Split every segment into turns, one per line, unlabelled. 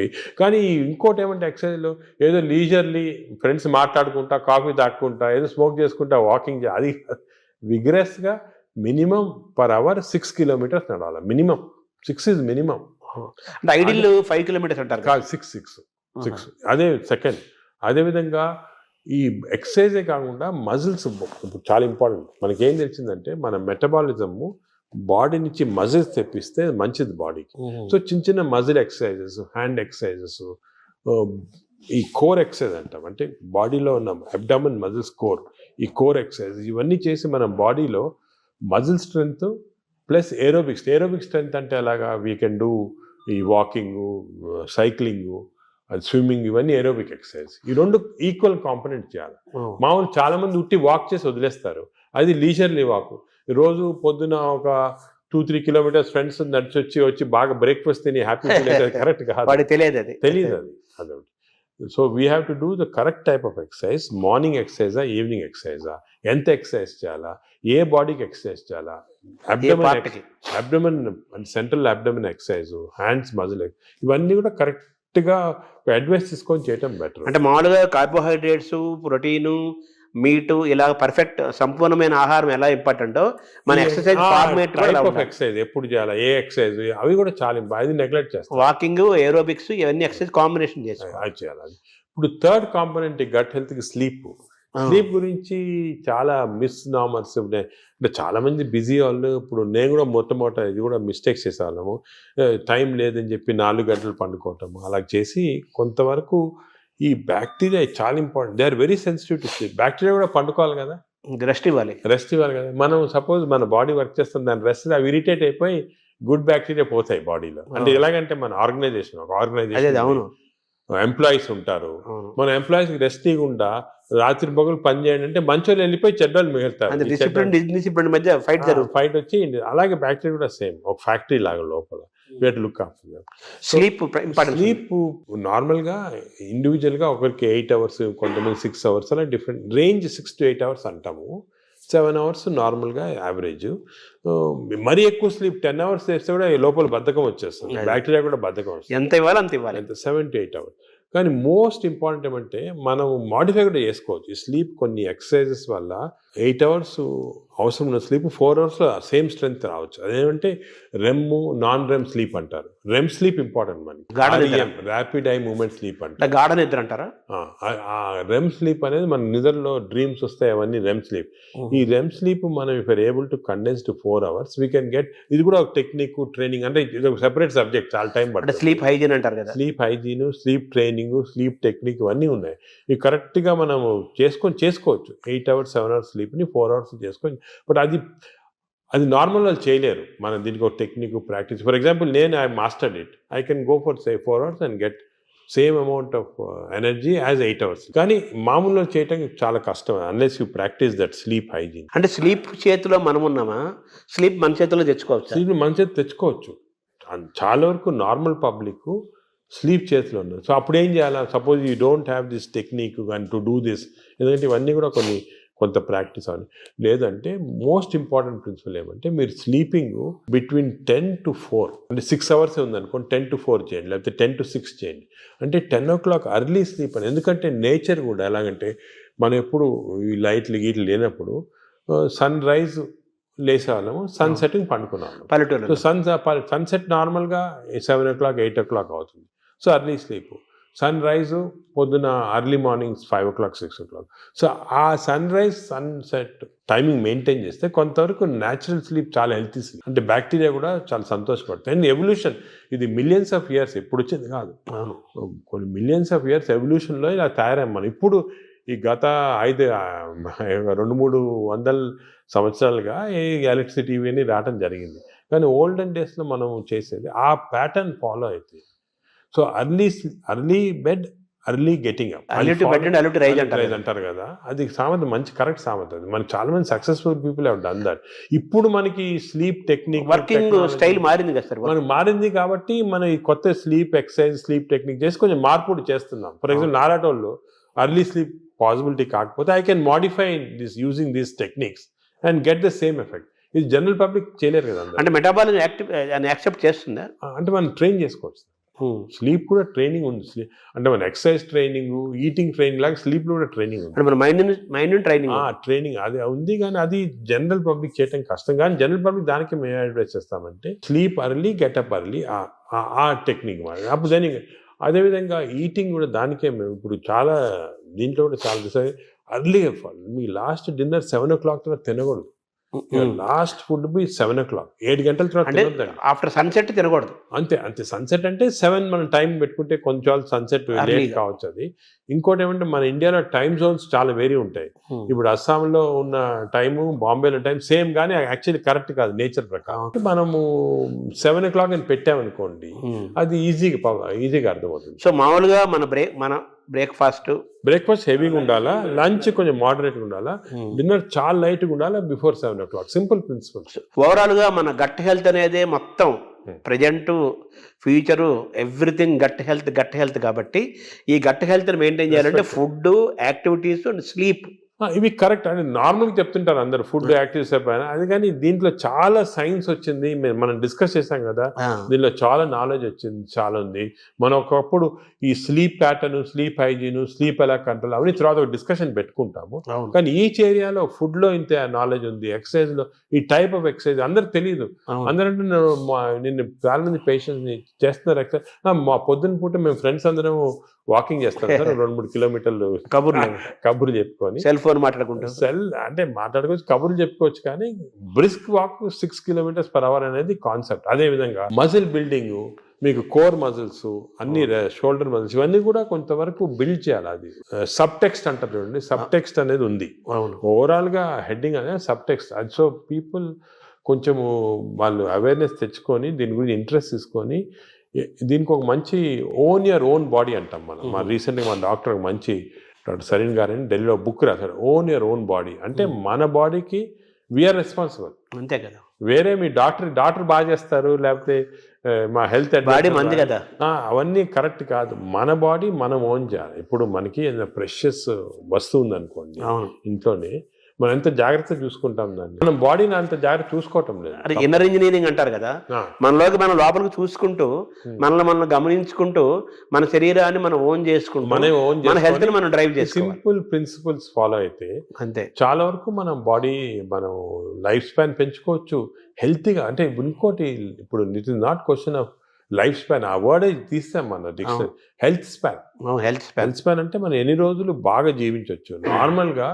ఒకటి. కానీ ఇంకోటి ఏమంటే ఎక్సర్సైజ్లో ఏదో లీజర్లీ ఫ్రెండ్స్ మాట్లాడుకుంటా, కాఫీ తాక్కుంటా, ఏదో స్మోక్ చేసుకుంటా వాకింగ్ అది విగ్రెస్గా మినిమం పర్ అవర్ 6 kilometers నడవాలి. Minimum 6 is minimum.
అంటే ఐడియల్ 5 kilometers అంటారు
కాదు, 6 అదే సెకండ్. అదేవిధంగా ఈ ఎక్సర్సైజే కాకుండా మజిల్స్ చాలా ఇంపార్టెంట్. మనకేం తెలిసిందంటే మన మెటబాలిజము బాడీ నుంచి మజిల్స్ తెప్పిస్తే మంచిది బాడీకి. సో చిన్న చిన్న మజిల్ ఎక్సర్సైజెస్, హ్యాండ్ ఎక్సర్సైజెస్, ఈ కోర్ ఎక్సర్సైజ్ అంటాం, అంటే బాడీలో ఉన్న అబ్డామన్ మజిల్స్ కోర్, ఈ కోర్ ఎక్సర్సైజ్ ఇవన్నీ చేసి మన బాడీలో muscle strength plus aerobics. Aerobic strength అంటే అలాగా వీ కెన్ డూ ఈ వాకింగ్, సైక్లింగ్, స్విమ్మింగ్, ఇవన్నీ ఏరోబిక్ ఎక్సర్సైజ్. ఈ రెండు ఈక్వల్ కాంపనెంట్ చేయాలి. మామూలు చాలా మంది ఉట్టి వాక్ చేసి వదిలేస్తారు, అది లీజర్లీ వాక్. రోజు పొద్దున ఒక 2-3 kilometers ఫ్రెండ్స్ నడిచి వచ్చి బాగా బ్రేక్ఫాస్ట్ తిని హ్యాపీ కరెక్ట్ కాదు, తెలియదు అది. So we have to do the correct type of exercise. Morning ఎక్సర్సైజా, ఈవినింగ్ ఎక్సర్సైజా, ఎంత ఎక్సర్సైజ్ చేయాలా, ఏ బాడీకి ఎక్సర్సైజ్ చేయాలా, abdomen central abdomen exercise, hands muscle, ఇవన్నీ కూడా కరెక్ట్గా అడ్వైస్ తీసుకొని చేయటం బెటర్.
అంటే మామూలుగా కార్బోహైడ్రేట్స్, ప్రోటీను, మీటు ఇలా పర్ఫెక్ట్ సంపూర్ణమైన ఆహారం ఎలా ఇంపార్టెంటో మన ఎక్సర్సైజ్ ఫార్మేట్
ఎక్సర్సైజ్ ఎప్పుడు చేయాలి, ఏ ఎక్సర్సైజ్, అవి కూడా చాలా అది నెగ్లెక్ట్ చేస్తాం.
వాకింగ్, ఏరోబిక్స్, ఇవన్నీ ఎక్సర్సైజ్ కాంబినేషన్
చేయాలి. ఇప్పుడు థర్డ్ కాంపోనెంట్ గట్ హెల్త్కి స్లీప్. స్లీప్ గురించి చాలా మిస్నామర్స్ ఉన్నాయి. అంటే చాలా మంది బిజీ వాళ్ళు, ఇప్పుడు నేను కూడా మొట్టమొదట ఇది కూడా మిస్టేక్స్ చేసేవాళ్ళము. టైం లేదని చెప్పి 4 గంటలు పండుకోవటము, అలా చేసి కొంతవరకు ఈ బ్యాక్టీరియా చాలా important. They are very sensitive to sleep. Bacteria కూడా పండుకోవాలి కదా, రెస్ట్ ఇవ్వాలి కదా. మనం సపోజ్ మన బాడీ వర్క్ చేస్తాం, దాని రెస్ట్ అవి ఇరిటేట్ అయిపోయి గుడ్ బ్యాక్టీరియా పోతాయి బాడీలో. అంటే ఎలాగంటే మన ఆర్గనైజేషన్ ఎంప్లాయీస్ ఉంటారు, మన ఎంప్లాయీస్కి రెస్ట్ ఇవ్వకుండా రాత్రి పగలు పని చేయండి అంటే మంచోళ్ళు వెళ్ళిపోయి చెడ్డోళ్ళు మిగులుతారు,
మధ్య
ఫైట్ వచ్చి. అలాగే బ్యాక్టీరియా కూడా సేమ్ ఒక ఫ్యాక్టరీ లాగా లోపల. Look after sleep. నార్మల్గా ఇండివిజువల్గా ఒకరికి 8 hours, కొంతమంది 6 hours, అలా డిఫరెంట్ రేంజ్. 6 to 8 hours అంటాము, 7 hours నార్మల్గా యావరేజ్. మరీ ఎక్కువ స్లీప్ 10 hours చేస్తే కూడా లోపల బద్ధకం వచ్చేస్తుంది, బ్యాక్టీరియా కూడా బద్ధకం వస్తుంది.
ఎంత ఇవ్వాలి అంత ఇవ్వాలి,
7 to 8 hours. కానీ మోస్ట్ ఇంపార్టెంట్ ఏమంటే మనం మాడిఫై కూడా చేసుకోవచ్చు ఈ స్లీప్. కొన్ని ఎక్సర్సైజెస్ వల్ల 8 hours అవసరం ఉన్న స్లీప్ 4 hours సేమ్ స్ట్రెంగ్త్ రావచ్చు. అదేమంటే రెమ్, నాన్ రెమ్ స్లీప్ అంటారు. రెమ్ స్లీప్ ఇంపార్టెంట్ మనకి, ర్యాపిడ్ ఐ మూవ్మెంట్ స్లీప్ అంటారు,
గాఢ నిద్ర అంటారా.
రెమ్ స్లీప్ అనేది మన నిద్రలో డ్రీమ్స్ వస్తాయి, అవన్నీ రెమ్ స్లీప్. ఈ రెమ్ స్లీప్ మనం if are able to condense to 4 hours we can get. ఇది కూడా ఒక టెక్నిక్, ట్రైనింగ్, అంటే ఇది ఒక సెపరేట్ సబ్జెక్ట్, చాలా టైం పడుతుంది.
స్లీప్ హైజీన్ అంటారు కదా,
sleep hygiene, sleep training, sleep technique, ఇవన్నీ ఉన్నాయి. ఇవి కరెక్ట్గా మనము చేసుకోవచ్చు. 8 hours 7 hours స్లీప్ని 4 hours చేసుకొని. బట్ అది నార్మల్ వాళ్ళు చేయలేరు. మనం దీనికి ఒక టెక్నిక్, ప్రాక్టీస్. ఫర్ ఎగ్జాంపుల్ నేను I mastered it, I can go for 4 hours and get same amount of energy as 8 hours. కానీ మామూలుగా చేయటం చాలా కష్టం unless you practice that sleep hygiene.
అంటే స్లీప్ చేతిలో మనం ఉన్నామా, స్లీప్ మన చేతిలో తెచ్చుకోవచ్చు?
స్లీప్ మన చేతి తెచ్చుకోవచ్చు. చాలా వరకు నార్మల్ పబ్లిక్ స్లీప్ చేతిలో ఉన్నారు. సో అప్పుడు ఏం చేయాలా, suppose you don't have this technique and to do this, ఎందుకంటే ఇవన్నీ కూడా కొంత ప్రాక్టీస్ అవ్వాలి. లేదంటే మోస్ట్ ఇంపార్టెంట్ ప్రిన్సిపల్ ఏమంటే మీరు స్లీపింగ్ బిట్వీన్ 10 to 4, అంటే 6 hours ఉందనుకోండి, 10 to 4 చేయండి, లేకపోతే 10 to 6 చేయండి. అంటే 10 o'clock అర్లీ స్లీప్ అని. ఎందుకంటే నేచర్ కూడా ఎలాగంటే మనం ఎప్పుడు ఈ లైట్లు గీట్లు లేనప్పుడు సన్ రైజ్ లేసేవాళ్ళము, సన్ సెట్టింగ్ పండుకున్నాము పల్లెటూరు. సో సన్సెట్ నార్మల్గా 7 o'clock 8 o'clock అవుతుంది. So early sleep. Sun rise పొద్దున early morning 5 o'clock 6 o'clock. So ఆ sun rise sunset timing maintain చేస్తే కొంతవరకు న్యాచురల్ స్లీప్ చాలా హెల్తీ స్లీప్. అంటే బ్యాక్టీరియా కూడా చాలా సంతోషపడుతుంది. అండ్ ఎవల్యూషన్ ఇది మిలియన్స్ ఆఫ్ ఇయర్స్ ఎప్పుడు వచ్చింది కాదు, కొన్ని మిలియన్స్ ఆఫ్ ఇయర్స్ ఎవల్యూషన్లో ఇలా తయారయ్యాం మనం. ఇప్పుడు ఈ గత 200-300 సంవత్సరాలుగా ఈ ఎలక్ట్రిసిటీ ఇవన్నీ రావడం జరిగింది. కానీ ఓల్డెన్ డేస్లో మనం చేసేది ఆ ప్యాటర్న్ ఫాలో అవుతుంది. So early bed, early getting up, rise అంటారు కదా, అది సామెత, మంచి కరెక్ట్ సామెత. అది మనకి చాలా మంది successful people have done that. ఇప్పుడు మనకి స్లీప్ టెక్నిక్,
వర్కింగ్ స్టైల్ మారింది కదా సార్,
మనకి మారింది కాబట్టి మనం ఈ కొత్త స్లీప్ ఎక్సర్సైజ్, స్లీప్ టెక్నిక్ చేసి కొంచెం మార్పు చేస్తున్నాం. ఫర్ ఎగ్జాంపుల్ నారాటోళ్ళు అర్లీ స్లీప్ పాసిబిలిటీ కాకపోతే I can modify this using these techniques and get the same effect. ఇది జనరల్ పబ్లిక్ చేయలేరు కదా.
అంటే మెటాబాలిజం యాక్సెప్ట్ చేస్తుందా?
అంటే మనం ట్రైన్ చేసుకోవచ్చు. స్లీప్ కూడా ట్రైనింగ్ ఉంది. అంటే మన ఎక్సర్సైజ్ ట్రైనింగ్, ఈటింగ్ ట్రైనింగ్ లాగా స్లీప్ కూడా ట్రైనింగ్ ఉంది.
అంటే మన మైండ్ ట్రైనింగ్
ట్రైనింగ్ అది ఉంది, కానీ అది జనరల్ పబ్లిక్ చేయడం కష్టం. కానీ జనరల్ పబ్లిక్ దానికి మేము అడ్వైస్ చేస్తామంటే స్లీప్ అర్లీ, గెటప్ అర్లీ, ఆ టెక్నిక్ మరి. అప్పుడు దాని అదేవిధంగా ఈటింగ్ కూడా దానికే మేము ఇప్పుడు చాలా దీంట్లో కూడా చాలా అర్లీగా మీ లాస్ట్ డిన్నర్ 7 o'clock తర్వాత తినకూడదు. లాస్ట్ ఫుడ్ బి 7 o'clock, 7 గంటల తర్వాత తినొద్దండి.
ఆఫ్టర్ సన్సెట్ తినకూడదు.
అంతే సన్సెట్ అంటే 7 మనం టైం పెట్టుకుంటే కొంచెం సన్సెట్ లేట్ కావచ్చు. అది ఇంకోటి ఏమంటే మన ఇండియాలో టైం జోన్స్ చాలా వేరీ ఉంటాయి. ఇప్పుడు అస్సాంలో ఉన్న టైము, బాంబేలో టైం సేమ్, కానీ యాక్చువల్లీ కరెక్ట్ కాదు నేచర్ ప్రకారం. మనము 7 o'clock అని పెట్టామనుకోండి, అది ఈజీగా అర్థమవుతుంది.
సో మామూలుగా మన బ్రేక్ఫాస్ట్
హెవీగా ఉండాలా, లంచ్ కొంచెం మోడరేట్గా ఉండాలా, డిన్నర్ చాలా లైట్గా ఉండాలా బిఫోర్ 7 o'clock. Simple principles.
ఓవరాల్గా మన గట్ హెల్త్ అనేది మొత్తం present future everything gut health కాబట్టి ఈ గట్ హెల్త్ని మెయింటైన్ చేయాలంటే ఫుడ్, యాక్టివిటీస్ అండ్ స్లీప్
ఇవి కరెక్ట్ అని నార్మల్గా చెప్తుంటారు అందరు, ఫుడ్ యాక్టివ్స్ అయిపోయినా. అది కానీ దీంట్లో చాలా సైన్స్ వచ్చింది, మనం డిస్కస్ చేసాం కదా, దీనిలో చాలా నాలెడ్జ్ వచ్చింది, చాలా ఉంది. మనం ఒకప్పుడు ఈ sleep pattern, sleep hygiene, sleep ఎలా కంట్రోల్ అవన్నీ తర్వాత ఒక డిస్కషన్ పెట్టుకుంటాము. కానీ ఈచ్ ఏరియాలో ఫుడ్లో ఇంత నాలెడ్జ్ ఉంది, ఎక్సర్సైజ్లో ఈ టైప్ ఆఫ్ ఎక్సర్సైజ్ అందరికి తెలియదు. అందరంటే నిన్ను చాలా మంది పేషెంట్స్ని చేస్తున్నారు ఎక్సర్సైజ్. మా పొద్దున్న పూట మేము ఫ్రెండ్స్ అందరం వాకింగ్ చేస్తాం సార్, 2-3 కిలోమీటర్లు కబుర్లు చెప్పుకొని,
సెల్ ఫోన్ మాట్లాడుకుంటాం.
అంటే మాట్లాడుకోవచ్చు, కబుర్లు చెప్పుకోవచ్చు. కానీ బ్రిస్క్ వాక్ 6 km/h అనేది కాన్సెప్ట్. అదే విధంగా మజిల్ బిల్డింగ్, మీకు కోర్ మజిల్స్ అన్ని, షోల్డర్ మజిల్స్, ఇవన్నీ కూడా కొంతవరకు బిల్డ్ చేయాలి. అది సబ్ టెక్స్ట్ అంటారు చూడండి, సబ్ టెక్స్ట్ అనేది ఉంది. ఓవరాల్ గా హెడ్డింగ్ అనేది సబ్ టెక్స్ట్. అది సో పీపుల్ కొంచెము వాళ్ళు అవేర్నెస్ తెచ్చుకొని దీని గురించి ఇంట్రెస్ట్ తీసుకొని దీనికి ఒక మంచి ఓన్ యువర్ ఓన్ బాడీ అంటాం మనం. మా రీసెంట్గా మా డాక్టర్ మంచి డాక్టర్ సరీన్ గారని ఢిల్లీలో బుక్ రాశారు, ఓన్ యువర్ ఓన్ బాడీ. అంటే మన బాడీకి వీఆర్ రెస్పాన్సిబుల్.
అంతే కదా.
వేరే మీ డాక్టర్ బాగా చేస్తారు, లేకపోతే మా హెల్త్
బాడీ మంది కదా,
అవన్నీ కరెక్ట్ కాదు. మన బాడీ మనం ఓన్ చేయాలి. ఇప్పుడు మనకి ఏదైనా ప్రెషియస్ వస్తువు ఉందనుకోండి ఇంట్లోనే, మనం ఎంత జాగ్రత్తగా చూసుకుంటాం దాన్ని, మనం బాడీని అంత జాగ్రత్త చూసుకోవటం లేదు.
అంటే ఇన్నర్ ఇంజనీరింగ్ అంటారు కదా, మనలోకి మనం లోపలికి చూసుకుంటూ, మనల్ని గమనించుకుంటూ, మన శరీరాన్ని మనం ఓన్ చేసుకుంటూ, మన హెల్త్ ని మనం డ్రైవ్ చేసి
సింపుల్ ప్రిన్సిపల్స్ ఫాలో అయితే
అంతే చాలా
వరకు మనం బాడీ, మనం లైఫ్ స్పాన్ పెంచుకోవచ్చు హెల్తీగా. అంటే ఇంకోటి, ఇప్పుడు it is not question of life span, ఆ వర్డ్ తీస్తాం మన డిక్షనరీ. హెల్త్ స్పాన్ అంటే మనం ఎన్ని రోజులు బాగా జీవించవచ్చు. నార్మల్గా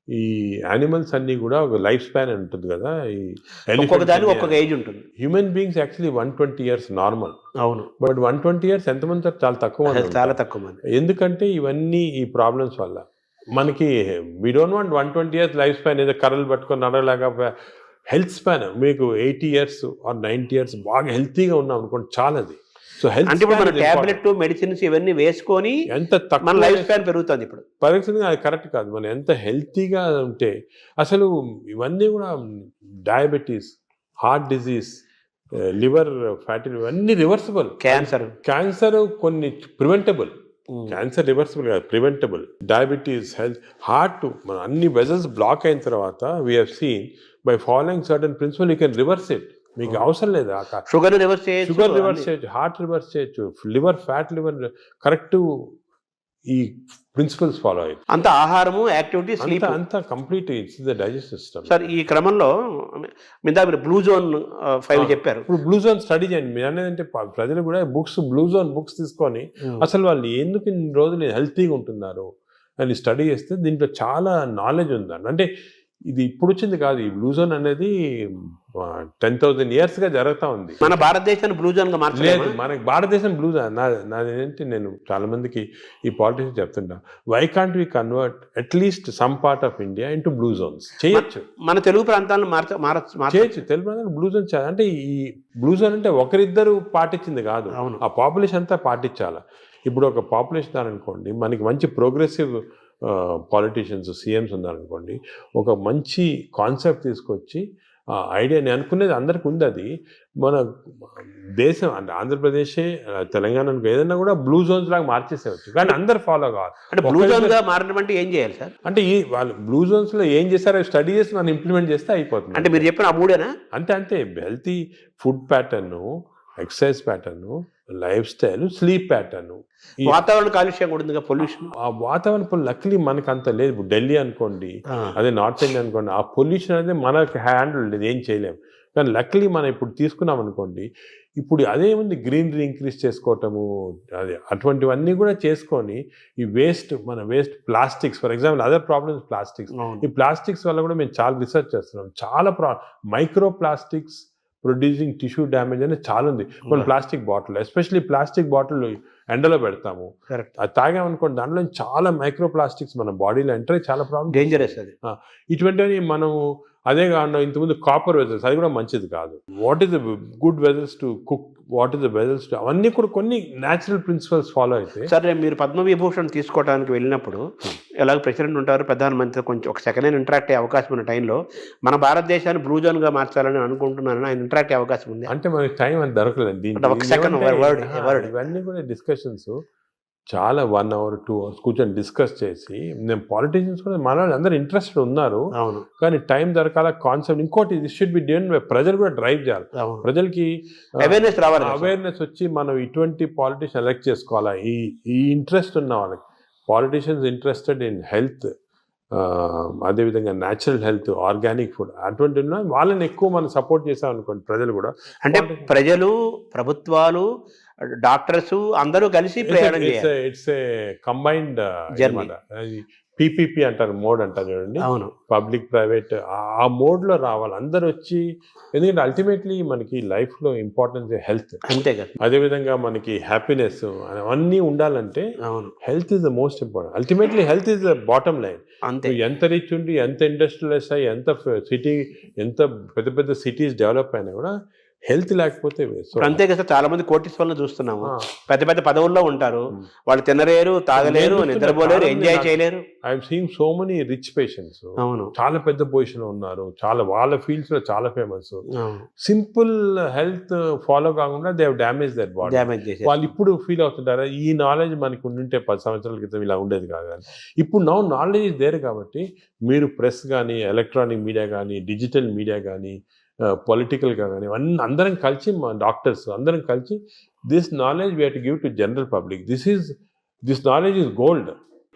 ఈ యానిమల్స్ అన్ని కూడా ఒక లైఫ్ స్పాన్ ఉంటుంది కదా,
ఒక్కొక్క ఏజ్ ఉంటుంది.
Human beings actually 120 years normal.
అవును.
బట్ 120 years ఎంతమంది చాలా తక్కువ
మంది.
ఎందుకంటే ఇవన్నీ ఈ ప్రాబ్లమ్స్ వల్ల మనకి we don't want 120 years life span, ఏదో కర్రలు పట్టుకొని నడవలాగా. హెల్త్ స్పాన్ మీకు 80 years or 90 years బాగా హెల్తీగా ఉన్నాం అనుకోండి, చాలా అది. సో హెల్త్
అంటే మన టాబ్లెట్, మెడిసిన్స్ ఇవన్నీ వేసుకొని
ఎంత తక్కువ
లైఫ్ స్పాన్ పెరుగుతుంది. ఇప్పుడు
పెరుగుతుంది, అది కరెక్ట్ కాదు. మనం ఎంత హెల్తీగా ఉంటే అసలు ఇవన్నీ కూడా diabetes, heart disease, liver fatty, ఇవన్నీ రివర్సిబుల్. క్యాన్సర్ కొన్ని ప్రివెంటబుల్, క్యాన్సర్ రివర్సిబుల్ కాదు, ప్రివెంటబుల్. డయాబెటీస్, హెల్త్, హార్ట్, మన అన్ని వెజల్స్ బ్లాక్ అయిన తర్వాత we have seen by following certain principal you can reverse it. మీకు అవసరం లేదు
షుగర్ రివర్స్ చేయొచ్చు,
హార్ట్ రివర్స్ చేయొచ్చు, లివర్ ఫ్యాట్, లివర్ కరెక్ట్. ఈ ప్రిన్సిపల్స్ ఫాలో అయ్యి
అంత ఆహారము, యాక్టివిటీ, స్లీప్
అంతా complete it's the digest system.
Sir ఈ క్రమంలో మీరు బ్లూ జోన్ 5 చెప్పారు.
ఇప్పుడు బ్లూ జోన్ స్టడీ చేయండి. మీరు అనేది ప్రజలు కూడా బ్లూ జోన్ బుక్స్ తీసుకొని అసలు వాళ్ళు ఎందుకు ఇన్ని రోజులు హెల్తీగా ఉంటున్నారు అని స్టడీ చేస్తే దీంట్లో చాలా నాలెడ్జ్ ఉందండి. అంటే ఇది ఇప్పుడు వచ్చింది కాదు, ఈ బ్లూ జోన్ అనేది 10,000 years గా జరుగుతూ ఉంది.
మన భారతదేశాన్ని బ్లూ జోన్ గా మార్చలేదు.
మనకి భారతదేశం బ్లూ జోన్. నాదేంటి, నేను చాలా మందికి ఈ పాలిటిక్స్ చెప్తుంటా, why can't we convert at least some part of India into blue zones? చేయొచ్చు.
మన తెలుగు ప్రాంతాలను
చేయొచ్చు. తెలుగు ప్రాంతాలు బ్లూ జోన్. అంటే ఈ బ్లూ జోన్ అంటే ఒకరిద్దరు పాటించింది కాదు, ఆ పాపులేషన్ అంతా పాటించాలి. ఇప్పుడు ఒక పాపులేషన్ అనుకోండి, మనకి మంచి ప్రోగ్రెసివ్ పాలిటీషియన్స్, సీఎంస్ ఉన్నారనుకోండి, ఒక మంచి కాన్సెప్ట్ తీసుకొచ్చి ఐడియా, నేను అనుకునేది అందరికి ఉంది. అది మన దేశం అంటే ఆంధ్రప్రదేశ్, తెలంగాణ ఏదైనా కూడా బ్లూ జోన్స్ లాగా మార్చేసేవచ్చు, కానీ అందరు ఫాలో కావాలి.
అంటే బ్లూ జోన్ గా మారడం అంటే ఏం చేయాలి సార్?
అంటే ఈ వాళ్ళు బ్లూ జోన్స్ లో ఏం చేస్తారో స్టడీ చేసి మనం ఇంప్లిమెంట్ చేస్తే అయిపోతుంది.
అంటే మీరు చెప్పిన ఆ మూడేనా?
అంతే. Healthy food pattern, exercise pattern, life style, sleep pattern,
వాతావరణ కాలుష్యం కూడా ఉంది, పొల్యూషన్.
ఆ వాతావరణ లక్లీ మనకు అంత లేదు. ఇప్పుడు ఢిల్లీ అనుకోండి, అదే నార్త్ ఇండియా అనుకోండి, ఆ పొల్యూషన్ అనేది మనకి హ్యాండిల్ లేదు, ఏం చేయలేము. కానీ లక్లీ మనం ఇప్పుడు తీసుకున్నాం అనుకోండి, ఇప్పుడు అదేముంది, గ్రీనరీ ఇంక్రీజ్ చేసుకోవటము, అదే అటువంటివన్నీ కూడా చేసుకొని ఈ మన waste plastics, for example other problems plastics. ఈ ప్లాస్టిక్స్ వల్ల కూడా మేము చాలా రీసెర్చ్ చేస్తున్నాం. చాలా micro plastics producing tissue damage అనేది చాలా ఉంది. కొన్ని plastic bottle, especially plastic bottle ఎండలో పెడతాము, అది తాగామనుకోండి, దాంట్లో చాలా మైక్రో ప్లాస్టిక్స్ మన బాడీలో ఎంటర్ అయ్యి చాలా ప్రాబ్లమ్,
డేంజరస్ అది.
ఇటువంటివి మనం అదే కాకుండా ఇంతకుముందు కాపర్ వెజల్స్, అది కూడా మంచిది కాదు. What is the good vessels to cook, what is the vessels to, అవన్నీ కూడా కొన్ని న్యాచురల్ ప్రిన్సిపల్స్ ఫాలో అయితే.
సరే, మీరు పద్మవిభూషణ్ తీసుకోవడానికి వెళ్ళినప్పుడు ఎలాగ ప్రెసిడెంట్ ఉంటారు, ప్రధానమంత్రి, కొంచెం ఒక సెకండ్ హ్యాండ్ ఇంటరాక్ట్ అయ్యే అవకాశం ఉన్న టైంలో మన భారతదేశాన్ని బ్లూ జోన్గా మార్చాలని అనుకుంటున్నాను, ఆయన ఇంటరాక్ట్ అయ్యే అవకాశం ఉంది.
అంటే మనకి టైం అని దొరకలేదు దీనికి.
ఒక సెకండ్ వర్డ్,
ఇవన్నీ కూడా డిస్కషన్స్ చాలా 1 hour 2 hours కూర్చొని డిస్కస్ చేసి, నేను పాలిటీషియన్స్ కూడా మన వాళ్ళు అందరూ ఇంట్రెస్టెడ్ ఉన్నారు,
అవును,
కానీ టైం దొరకాల కాన్సెప్ట్. ఇంకోటి, ఇది షుడ్ బి డన్ బై ప్రజలు కూడా డ్రైవ్ చేయాలి, ప్రజలకి
అవేర్నెస్ రావాలి,
అవేర్నెస్ వచ్చి మనం ఇటువంటి పాలిటీషియన్ ఎలక్ట్ చేసుకోవాలా. ఈ ఇంట్రెస్ట్ ఉన్న వాళ్ళకి, పాలిటీషియన్స్ ఇంట్రెస్టెడ్ ఇన్ హెల్త్, అదేవిధంగా న్యాచురల్ హెల్త్, ఆర్గానిక్ ఫుడ్, అటువంటి వాళ్ళని ఎక్కువ మనం సపోర్ట్ చేసాం అనుకోండి, ప్రజలు కూడా.
అంటే ప్రజలు, ప్రభుత్వాలు, డాక్టర్స్ అందరూ కలిసి ప్రయాణం చేయాలి.
ఇట్స్ ఏ కంబైన్డ్ PPP అంటారు, మోడ్ అంటారు చూడండి,
అవును,
పబ్లిక్ ప్రైవేట్, ఆ మోడ్ లో రావాలి అందరు వచ్చి. ఎందుకంటే అల్టిమేట్లీ మనకి లైఫ్ లో ఇంపార్టెన్స్ హెల్త్,
అంతే కదా.
అదేవిధంగా మనకి హ్యాపీనెస్ అవన్నీ ఉండాలంటే health is the most important. Ultimately health is the bottom line.
అంతే,
ఎంత రిచ్ ఉండి, ఎంత ఇండస్ట్రియలైజ్ అయ్యి, ఎంత సిటీ, ఎంత పెద్ద పెద్ద సిటీస్ డెవలప్ అయినా కూడా హెల్త్ లేకపోతే.
అంతే కదా, చాలా మంది కోటీశ్వరులను చూస్తున్నాము, పెద్ద పెద్ద పదవుల్లో ఉంటారు, వాళ్ళు తినలేరు, తాగలేరు, నిద్రపోలేరు, ఎంజాయ్ చేయలేరు.
I'm seeing so many rich patients,
అవును,
చాలా పెద్ద పొజిషన్ లో ఉన్నారు, చాలా వాళ్ళ ఫీల్డ్స్ లో చాలా ఫేమస్. సింపుల్ హెల్త్ ఫాలో కాకుండా they have damage their body. వాళ్ళు ఇప్పుడు ఫీల్ అవుతుంటారా, ఈ నాలెడ్జ్ మనకు ఉండుంటే 10 సంవత్సరాల క్రితం ఇలా ఉండేది కాదు. కానీ ఇప్పుడు నౌ నాలెడ్జ్ ఇస్ దేర్ కాబట్టి, మీరు ప్రెస్ కానీ, ఎలక్ట్రానిక్ మీడియా కానీ, డిజిటల్ మీడియా కానీ, పొలిటికల్గా కానీ, అన్నీ అందరం కలిసి, మా డాక్టర్స్ అందరం కలిసి, this knowledge we have to give to general public. This knowledge is gold.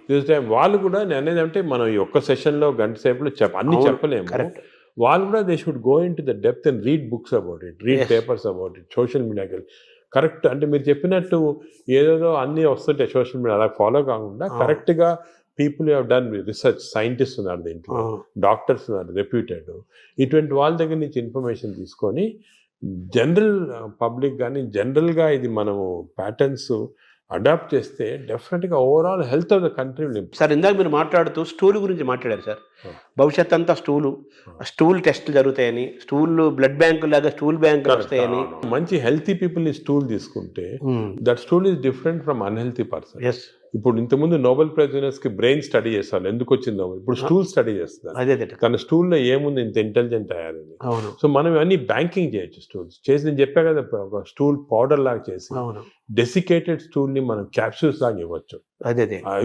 This time వాళ్ళు కూడా, నేను అనేది అంటే, మనం ఈ ఒక్క సెషన్లో గంట సేపులో అన్నీ చెప్పలేము. వాళ్ళు కూడా they should go in to the depth and read books about it, read papers about it, social మీడియాకి కరెక్ట్. అంటే మీరు చెప్పినట్టు ఏదేదో అన్నీ వస్తుంటాయి సోషల్ మీడియా, అలా ఫాలో కాకుండా కరెక్ట్గా people have done research, scientist ఉన్నారు దీంట్లో, డాక్టర్స్ ఉన్నారు రెప్యూటెడ్, ఇటువంటి వాళ్ళ దగ్గర నుంచి ఇన్ఫర్మేషన్ తీసుకొని జనరల్ పబ్లిక్ కానీ, జనరల్గా ఇది మనము ప్యాటర్న్స్ అడాప్ట్ చేస్తే డెఫినెట్గా overall health of the country will improve.
Sir, ఇందాక మీరు మాట్లాడుతూ స్టూల్ గురించి మాట్లాడారు సార్. భవిష్యత్ అంతా స్టూల్ టెస్టులు జరుగుతాయని, బ్లడ్ బ్యాంకు లాగా స్టూల్ బ్యాంకులు వస్తాయని.
మంచి హెల్తీ పీపుల్ని స్టూల్ తీసుకుంటే that stool is different from unhealthy person. ఇప్పుడు ఇంతకుముందు నోబెల్ ప్రైజ్ విన్నర్స్ కి బ్రెయిన్ స్టడీ చేస్తారు, ఎందుకు వచ్చిందో. ఇప్పుడు స్టూల్ స్టడీ చేస్తారు, తన స్టూల్లో ఏముంది ఇంత ఇంటెలిజెంట్ అయ్యారని. సో మనం ఇవన్నీ బ్యాంకింగ్ చేయొచ్చు. స్టూల్స్ చేసి, నేను చెప్పా కదా, ఒక స్టూల్ పౌడర్ లాగా చేసి డెసికేటెడ్ స్టూల్ ని మనం క్యాప్సూల్స్ లాగా ఇవ్వచ్చు.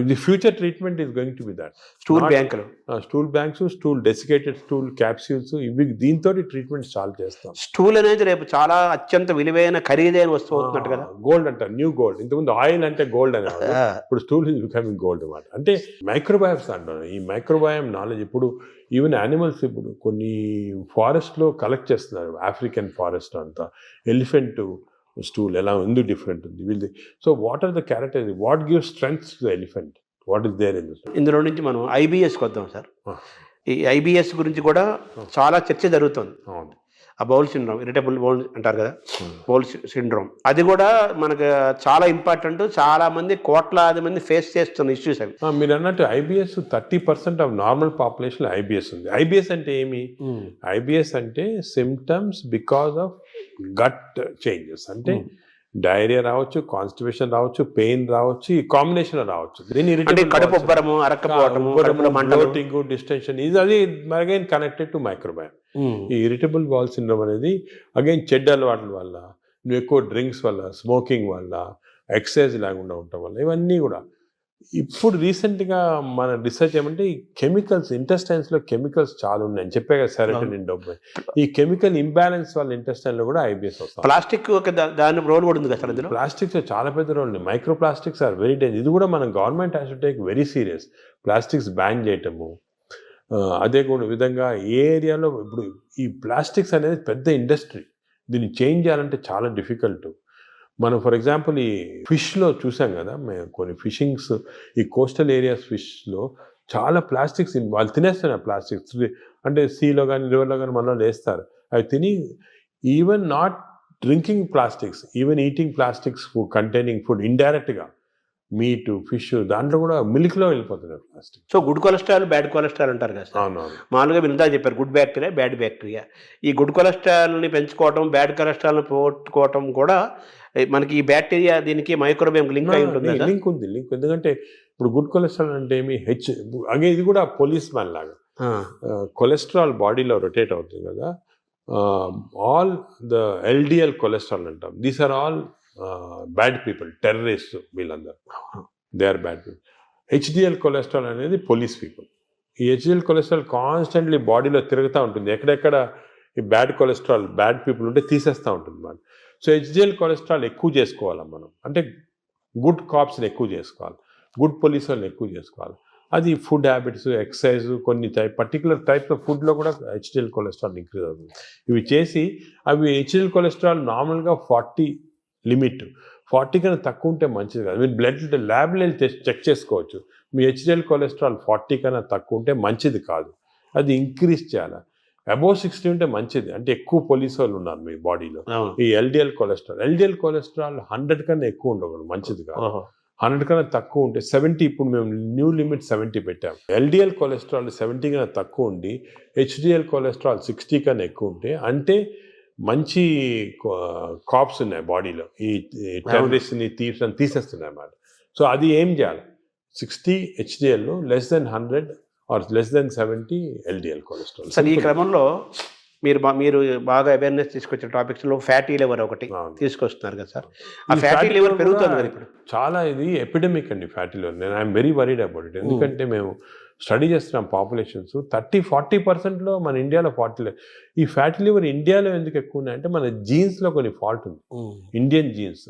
The future treatment is going to be that. Stool banks, stool desiccated stool capsules, ఇవి దీంతో ట్రీట్మెంట్ స్టార్ట్ చేస్తాం.
స్టూల్ అనేది రేపు చాలా అత్యంత విలువైన, ఖరీదైన వస్తువు అవుతున్నట్టు కదా.
గోల్డ్ అంటారు, న్యూ గోల్డ్. ఇంతకుముందు ఆయిల్ అంటే గోల్డ్ అనేది, ఇప్పుడు స్టూల్ ఈజ్ బికమింగ్ గోల్డ్ అన్నమాట. అంటే మైక్రోబయామ్స్ అంటారు. ఈ మైక్రోబయామ్ నాలెడ్జ్ ఇప్పుడు ఈవెన్ యానిమల్స్, ఇప్పుడు కొన్ని ఫారెస్ట్లో కలెక్ట్ చేస్తున్నారు, ఆఫ్రికన్ ఫారెస్ట్ అంతా, ఎలిఫెంట్ స్టూల్ ఎలా ఎందుకు డిఫరెంట్ ఉంది వీళ్ళది. So what are the character, what give strength to the elephant, what is there in this.
ఇందులో నుంచి మనం IBSకి వద్దాం సార్. ఈ IBS గురించి కూడా చాలా చర్చ జరుగుతుంది. ఆ బౌల్ సిండ్రోమ్, ఇరిటబుల్ బౌల్ అంటారు కదా, బౌల్ సిండ్రోమ్, అది కూడా మనకు చాలా ఇంపార్టెంట్. చాలా మంది, కోట్లాది మంది ఫేస్ చేస్తున్న ఇష్యూస్ అవి.
మీరు అన్నట్టు IBS 30% of normal population IBS ఉంది. IBS అంటే ఏమి? IBS అంటే symptoms because of gut changes. అంటే డైరియా రావచ్చు, కాన్స్టిపేషన్ రావచ్చు, పెయిన్ రావచ్చు, ఈ కాంబినేషన్ రావచ్చు.
కడుపుబ్బరము, అరక్కపోవడము,
బ్లోటింగ్, డిస్టెన్షన్, ఇది అది అగైన్ కనెక్టెడ్ టు మైక్రోబయామ్. ఈ ఇరిటబుల్ బౌల్ సిండ్రోమ్ అనేది అగైన్ చెడ్డ అలవాట్ల వల్ల, నువ్వు ఎక్కువ డ్రింక్స్ వల్ల, స్మోకింగ్ వల్ల, ఎక్సర్సైజ్ లేకుండా ఉండటం వల్ల, ఇవన్నీ కూడా ఇప్పుడు రీసెంట్గా మన రీసెర్చ్ ఏమంటే ఈ కెమికల్స్ ఇంటెస్టైన్స్లో కెమికల్స్ చాలా ఉన్నాయి అని చెప్పే కదా సెరటోనిన్ డోపమైన్. ఈ కెమికల్ ఇంబ్యాలెన్స్ వల్ల ఇంటెస్టైన్లో కూడా ఐబిఎస్ వస్తుంది.
ప్లాస్టిక్ దాని రోల్ కూడా ఉంది కదా సార్ ఇందులో.
ప్లాస్టిక్స్ చాలా పెద్ద రోల్ ఉంది. Micro plastics are very danger. ఇది కూడా మన government has to take very serious. Plastics ban చేయటము, అదే కూడా విధంగా ఏ ఏరియాలో ఇప్పుడు ఈ ప్లాస్టిక్స్ అనేది పెద్ద ఇండస్ట్రీ. దీన్ని చేంజ్ చేయాలంటే చాలా డిఫికల్ట్. మనం ఫర్ ఎగ్జాంపుల్ ఈ ఫిష్లో చూసాం కదా, మేము కొన్ని ఫిషింగ్స్ ఈ కోస్టల్ ఏరియాస్ ఫిష్లో చాలా ప్లాస్టిక్స్ వాళ్ళు తినేస్తున్నారు. ప్లాస్టిక్స్ అంటే సీలో కానీ రివర్లో కానీ మనలో వేస్తారు. అవి తిని even not drinking plastics, even eating plastics containing food ఇండైరెక్ట్గా మీట్ ఫిష్ దాంట్లో కూడా మిల్క్లో వెళ్ళిపోతున్నారు plastic.
So good cholesterol bad cholesterol అంటారు కదా సార్.
అవునవును.
మామూలుగా మీరు ఇందా చెప్పారు గుడ్ బ్యాక్టీరియా బ్యాడ్ బ్యాక్టీరియా. ఈ గుడ్ కొలెస్ట్రాల్ని పెంచుకోవటం బ్యాడ్ కొలెస్ట్రాల్ని పోగొట్టుకోవటం కూడా మనకి ఈ బ్యాక్టీరియా దీనికి మైక్రోబియం లింక్ అయి ఉంటుంది.
లింక్ ఉంది. ఎందుకంటే ఇప్పుడు గుడ్ కొలెస్ట్రాల్ అంటే ఏమి అగే ఇది కూడా పోలీస్ మ్యాన్ లాగా కొలెస్ట్రాల్ బాడీలో రొటేట్ అవుతుంది కదా. ఆల్ ద ఎల్డిఎల్ కొలెస్ట్రాల్ అంటాం. These are all bad people, terrorist వీళ్ళందరూ. They are bad people. HDL cholesterol అనేది పోలీస్ పీపుల్. ఈ హెచ్డిఎల్ కొలెస్ట్రాల్ కాన్స్టెంట్లీ బాడీలో తిరుగుతూ ఉంటుంది. ఎక్కడెక్కడ ఈ బ్యాడ్ కొలెస్ట్రాల్ బ్యాడ్ పీపుల్ ఉంటే తీసేస్తూ ఉంటుంది మనం. సో హెచ్డిఎల్ కొలెస్ట్రాల్ ఎక్కువ చేసుకోవాలి మనం. అంటే గుడ్ కాప్స్ని ఎక్కువ చేసుకోవాలి, గుడ్ పోలీస్ వాళ్ళని ఎక్కువ చేసుకోవాలి. అది ఫుడ్ హ్యాబిట్స్, ఎక్సర్సైజ్, కొన్ని పర్టికులర్ టైప్స్ ఆఫ్ ఫుడ్లో కూడా హెచ్డిఎల్ కొలెస్ట్రాల్ ఇంక్రీజ్ అవుతుంది. ఇవి చేసి అవి హెచ్డిఎల్ కొలెస్ట్రాల్ నార్మల్గా 40 లిమిట్, 40 కన్నా తక్కువ ఉంటే మంచిది కాదు. మీరు బ్లడ్ ల్యాబ్లో చెక్ చేసుకోవచ్చు. మీ హెచ్డిఎల్ కొలెస్ట్రాల్ 40 కన్నా తక్కువ ఉంటే మంచిది కాదు. అది ఇంక్రీజ్ చేయాలి. అబోవ్ 60 ఉంటే మంచిది. అంటే ఎక్కువ పోలీస్ వాళ్ళు ఉన్నారు మీ బాడీలో. ఈ ఎల్డిఎల్ కొలెస్ట్రాల్ 100 కన్నా ఎక్కువ ఉండకూడదు, మంచిది కాదు. 100 కన్నా తక్కువ ఉంటే 70, ఇప్పుడు మేము న్యూ లిమిట్ 70 పెట్టాం. ఎల్డిఎల్ కొలెస్ట్రాల్ 70 కన్నా తక్కువ ఉండి హెచ్డిఎల్ కొలెస్ట్రాల్ 60 కన్నా ఎక్కువ ఉంటే అంటే మంచి కాప్స్ ఉన్నాయి బాడీలో. ఈ టెర్రరిస్ట్ని తీసేస్తున్నాయి అన్నమాట. సో అది ఏం చేయాలి? 60 HDL, less than 100 or less than 70 LDL cholesterol.
Sir ఈ క్రమంలో మీరు బాగా అవేర్నెస్ తీసుకొచ్చిన టాపిక్స్లో ఫ్యాటీ లివర్ ఒకటి తీసుకొస్తున్నారు కదా సార్. ఆ ఫ్యాటీ లివర్ పెరుగుతుంది కదా ఇప్పుడు.
చాలా ఇది ఎపిడమిక్ అండి ఫ్యాటీ లివర్. నేను I'm very worried about it. ఎందుకంటే మేము స్టడీ చేస్తున్నాం పాపులేషన్స్ 30-40%లో మన ఇండియాలో ఈ ఫ్యాటీ లివర్ ఇండియాలో ఎందుకు ఎక్కువ ఉన్నాయంటే మన జీన్స్లో కొన్ని ఫాల్ట్ ఉంది. Indian jeans